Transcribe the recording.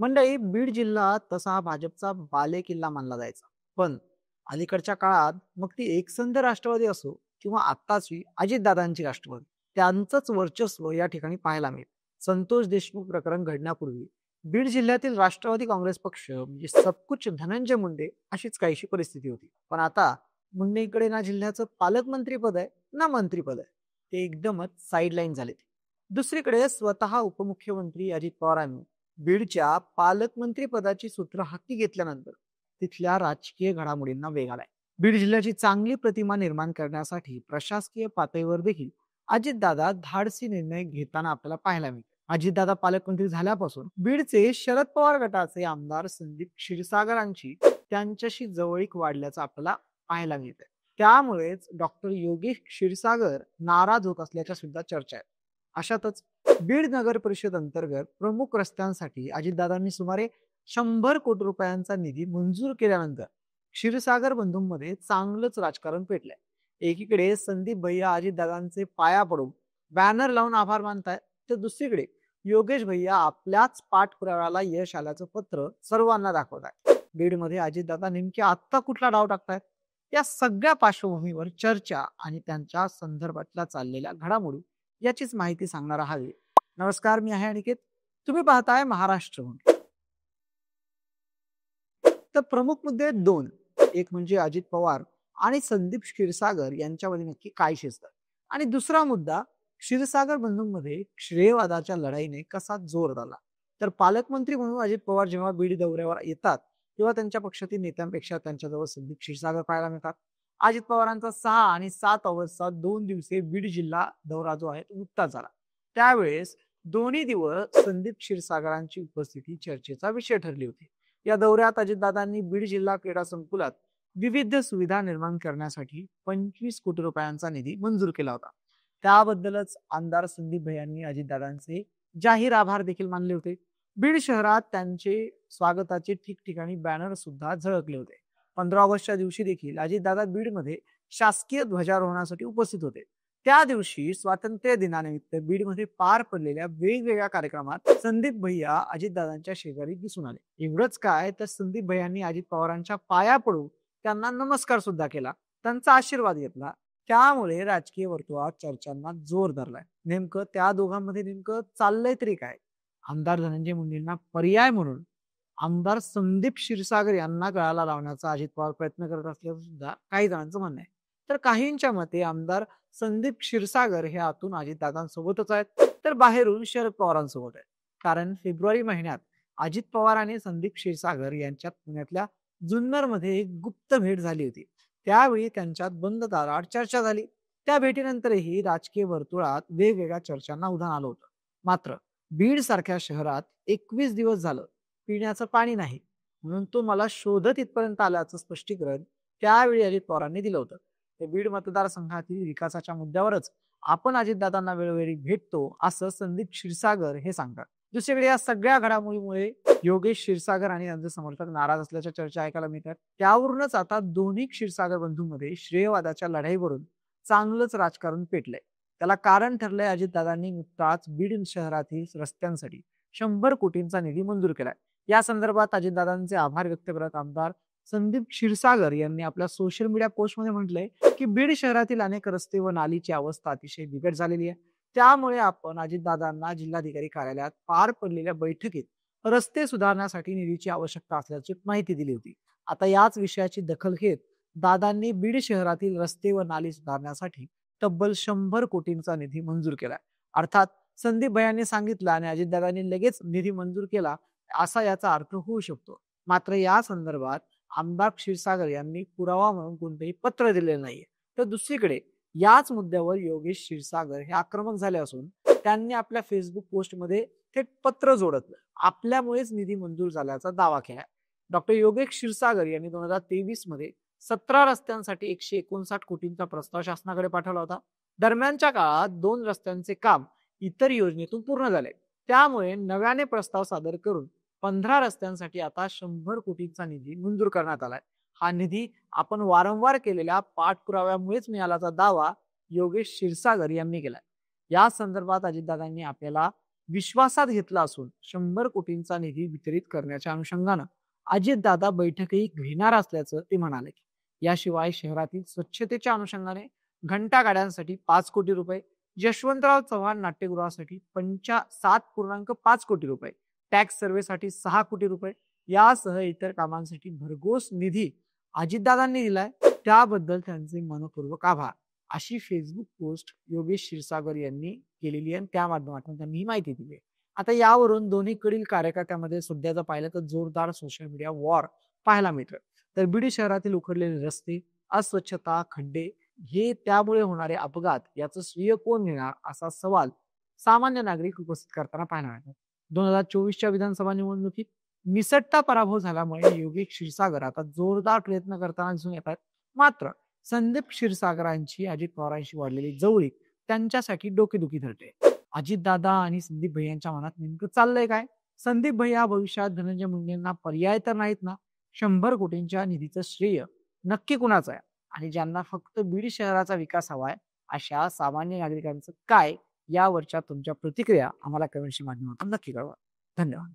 मंडळी, बीड जिल्हा तसा हा भाजपचा बालेकिल्ला मानला जायचा. पण अलीकडच्या काळात मग ती एकसंध राष्ट्रवादी असो किंवा आत्ताची अजितदादांची राष्ट्रवादी, त्यांचंच वर्चस्व या ठिकाणी पाहायला मिळेल. संतोष देशमुख प्रकरण घडण्यापूर्वी बीड जिल्ह्यातील राष्ट्रवादी काँग्रेस पक्ष म्हणजे सबकुच धनंजय मुंडे अशीच काहीशी परिस्थिती होती. पण आता मुंडेकडे ना जिल्ह्याचं पालकमंत्री पद आहे ना मंत्रीपद आहे. ते एकदमच साईडलाईन झाले. दुसरीकडे स्वतः उपमुख्यमंत्री अजित पवारांनी बीडच्या पालकमंत्री पदाची सूत्र हाती घेतल्यानंतर तिथल्या राजकीय घडामोडींना वेग आलाय. बीड जिल्ह्याची चांगली प्रतिमा निर्माण करण्यासाठी प्रशासकीय पातळीवर देखील अजितदादा धाडसी निर्णय घेताना आपल्याला पाहायला मिळते. अजितदादा पालकमंत्री झाल्यापासून बीडचे शरद पवार गटाचे आमदार संदीप क्षीरसागरांची त्यांच्याशी जवळीक वाढल्याचं आपल्याला पाहायला मिळते. त्यामुळेच डॉक्टर योगेश क्षीरसागर नाराज होत असल्याच्या सुद्धा चर्चा आहेत. अशातच बीड नगर परिषद अंतर्गत प्रमुख रस्त्यांसाठी अजितदादांनी सुमारे 100 कोटी रुपयांचा निधी मंजूर केल्यानंतर क्षीरसागर बंधूंमध्ये चांगलंच राजकारण पेटलंय. एकीकडे संदीप भैया अजितदादांचे पाया पडून बॅनर लावून आभार मानतायत, तर दुसरीकडे योगेश भैया आपल्याच पाठपुराव्याला यश आल्याचं पत्र सर्वांना दाखवत आहे. बीडमध्ये अजितदादा नेमके आत्ता कुठला डाव टाकतायत, या सगळ्या पार्श्वभूमीवर चर्चा आणि त्यांच्या संदर्भातल्या चाललेल्या घडामोडी याचीच माहिती सांगणारा हा व्हिडिओ. नमस्कार, मी आहे अनिकेत. तुम्ही पाहताय महाराष्ट्र म्हणून. तर प्रमुख मुद्दे आहेत दोन. एक म्हणजे अजित पवार आणि संदीप क्षीरसागर यांच्यामध्ये नक्की काय शिजतं, आणि दुसरा मुद्दा क्षीरसागर बंधूंमध्ये श्रेयवादाच्या लढाईने कसा जोर धरला. तर पालकमंत्री म्हणून अजित पवार जेव्हा बीड दौऱ्यावर येतात तेव्हा त्यांच्या पक्षातील नेत्यांपेक्षा त्यांच्याजवळ संदीप क्षीरसागर पाहायला मिळतात. अजित पवारांचा 6 आणि 7 ऑगस्टचा 2 दिवसीय बीड जिल्हा दौरा जो आहे तो नुकताच झाला. त्यावेळेस दोन्ही दिवस संदीप क्षीरसागरांची उपस्थिती चर्चेचा विषय ठरली होती. या दौऱ्यात अजितदादांनी बीड जिल्हा क्रीडा संकुलात विविध सुविधा निर्माण करण्यासाठी 25 कोटी रुपयांचा निधी मंजूर केला होता. त्याबद्दलच आमदार संदीप भैयांनी अजितदादांचे जाहीर आभार देखील मानले होते. बीड शहरात त्यांचे स्वागताचे ठिकठिकाणी बॅनर सुद्धा झळकले होते. 15 ऑगस्टच्या दिवशी देखील अजितदादा बीडमध्ये शासकीय ध्वजारोहणासाठी उपस्थित होते. त्या दिवशी स्वातंत्र्य दिनानिमित्त बीडमध्ये पार पडलेल्या वेगवेगळ्या कार्यक्रमात संदीप भैया अजितदादांच्या शेजारी दिसून आले. एवढंच काय, तर संदीप भैयांनी अजित पवारांच्या पाया पडून त्यांना नमस्कार सुद्धा केला, त्यांचा आशीर्वाद घेतला. त्यामुळे राजकीय वर्तुळात चर्चांना जोर धरलाय. नेमकं त्या दोघांमध्ये नेमकं चाललंय तरी काय? आमदार धनंजय मुंडेंना पर्याय म्हणून आमदार संदीप क्षीरसागर यांना गळाला लावण्याचा अजित पवार प्रयत्न करत असल्याचं सुद्धा काही जणांचं म्हणणं आहे. तर काहींच्या मते आमदार संदीप क्षीरसागर हे आतून अजितदादांसोबतच आहेत, तर बाहेरून शरद पवारांसोबत आहेत. कारण फेब्रुवारी महिन्यात अजित पवार आणि संदीप क्षीरसागर यांच्यात पुण्यातल्या जुन्नरमध्ये एक गुप्त भेट झाली होती. त्यावेळी त्यांच्यात बंद दारात चर्चा झाली. त्या भेटीनंतरही राजकीय वर्तुळात वेगवेगळ्या चर्चांना उधाण आलं होतं. मात्र बीड सारख्या शहरात 21 दिवस झालं पिण्याचं पाणी नाही, म्हणून तो मला शोधत इथपर्यंत आल्याचं स्पष्टीकरण त्यावेळी अजित पवारांनी दिलं होतं. ते बीड मतदारसंघातील विकासाच्या मुद्द्यावरच आपण अजितदादांना वेळोवेळी भेटतो, असं संदीप क्षीरसागर हे सांगतात. दुसरीकडे या सगळ्या घडामोडीमुळे योगेश क्षीरसागर आणि त्यांचे समर्थक नाराज असल्याच्या चर्चा ऐकायला मिळतात. त्यावरूनच आता दोन्ही क्षीरसागर बंधूंमध्ये श्रेयवादाच्या लढाईवरून चांगलंच राजकारण पेटलंय. त्याला कारण ठरलंय अजितदादांनी नुकताच बीड शहरातील रस्त्यांसाठी 100 कोटींचा निधी मंजूर केलाय. या संदर्भात अजितदादांचे आभार व्यक्त करत आमदार संदीप क्षीरसागर यांनी आपल्या सोशल मीडिया पोस्टमध्ये म्हटलंय की बीड शहरातील अनेक रस्ते व नालीची अवस्था अतिशय बिकट झालेली आहे. त्यामुळे आपण अजितदादांना जिल्हाधिकारी कार्यालयात पार पडलेल्या बैठकीत रस्ते सुधारण्यासाठी निधीची आवश्यकता असल्याची माहिती दिली होती. आता याच विषयाची दखल घेत दादांनी बीड शहरातील रस्ते व नाली सुधारण्यासाठी तब्बल 100 कोटींचा निधी मंजूर केलाय. अर्थात संदीप भैयांनी सांगितलं आणि अजितदादांनी लगेच निधी मंजूर केला असा याचा अर्थ होऊ शकतो. मात्र या संदर्भात आमदार क्षीरसागर यांनी पुरावा म्हणून कोणतेही पत्र दिलेले नाहीये. तर दुसरीकडे याच मुद्द्यावर योगेश क्षीरसागर हे आक्रमक झाले असून त्यांनी आपल्या फेसबुक पोस्टमध्ये थेट पत्र जोडत आपल्यामुळेच निधी मंजूर झाल्याचा दावा केला. डॉक्टर योगेश क्षीरसागर यांनी 2023 मध्ये 17 रस्त्यांसाठी 159 कोटींचा प्रस्ताव शासनाकडे पाठवला होता. दरम्यानच्या काळात 2 रस्त्यांचे काम इतर योजनेतून पूर्ण झाले. त्यामुळे नव्याने प्रस्ताव सादर करून 15 रस्त्यांसाठी आता 100 कोटींचा निधी मंजूर करण्यात आलाय. हा निधी आपण वारंवार केलेल्या पाठपुराव्यामुळेच मिळाल्याचा दावा योगेश क्षीरसागर यांनी केलाय. या संदर्भात अजितदादांनी आपल्याला विश्वासात घेतला असून 100 कोटींचा निधी वितरित करण्याच्या अनुषंगानं अजितदादा बैठकही घेणार असल्याचं ते म्हणाले. याशिवाय शहरातील स्वच्छतेच्या अनुषंगाने घंटागाड्यांसाठी 5 कोटी रुपये, यशवंतराव चव्हाण नाट्यगृहासाठी 7.5 कोटी रुपये, टॅक्स सर्व्हेसाठी 6 कोटी रुपये यासह इतर कामांसाठी भरघोस निधी अजितदादांनी दिलाय. त्याबद्दल त्यांचे मनपूर्वक आभार, अशी फेसबुक पोस्ट योगेश क्षीरसागर यांनी केलेली आहे. त्या माध्यमातून त्यांनी ही माहिती दिली. आता यावरून दोन्हीकडील कार्यकर्त्यामध्ये सध्या जर पाहिलं तर जोरदार सोशल मीडिया वॉर पाहायला मिळतं. तर बीड शहरातील उखडलेले रस्ते, अस्वच्छता, खड्डे हे त्यामुळे होणारे अपघात याचं श्रेय कोण घेणार असा सवाल सामान्य नागरिक उपस्थित करताना पाहायला मिळतात. 2024च्या विधानसभा निवडणुकीत निसटता पराभव झाल्यामुळे योगेश क्षीरसागर आता जोरदार प्रयत्न करताना दिसून येतात. मात्र संदीप क्षीरसागरांची अजित पवारांशी वाढलेली जवळीक त्यांच्यासाठी डोकेदुखी ठरते. अजितदादा आणि संदीप भैयांच्या मनात नेमकं चाललंय काय? संदीप भैया भविष्यात धनंजय मुंडेंना पर्याय तर नाहीत ना? 100 कोटींच्या निधीचं श्रेय नक्की कुणाचं आहे? आणि ज्यांना फक्त बीड शहराचा विकास हवाय अशा सामान्य नागरिकांचं काय? यावरच्या तुमच्या प्रतिक्रिया आम्हाला कमेंटच्या माध्यमातून नक्की कळवा. धन्यवाद.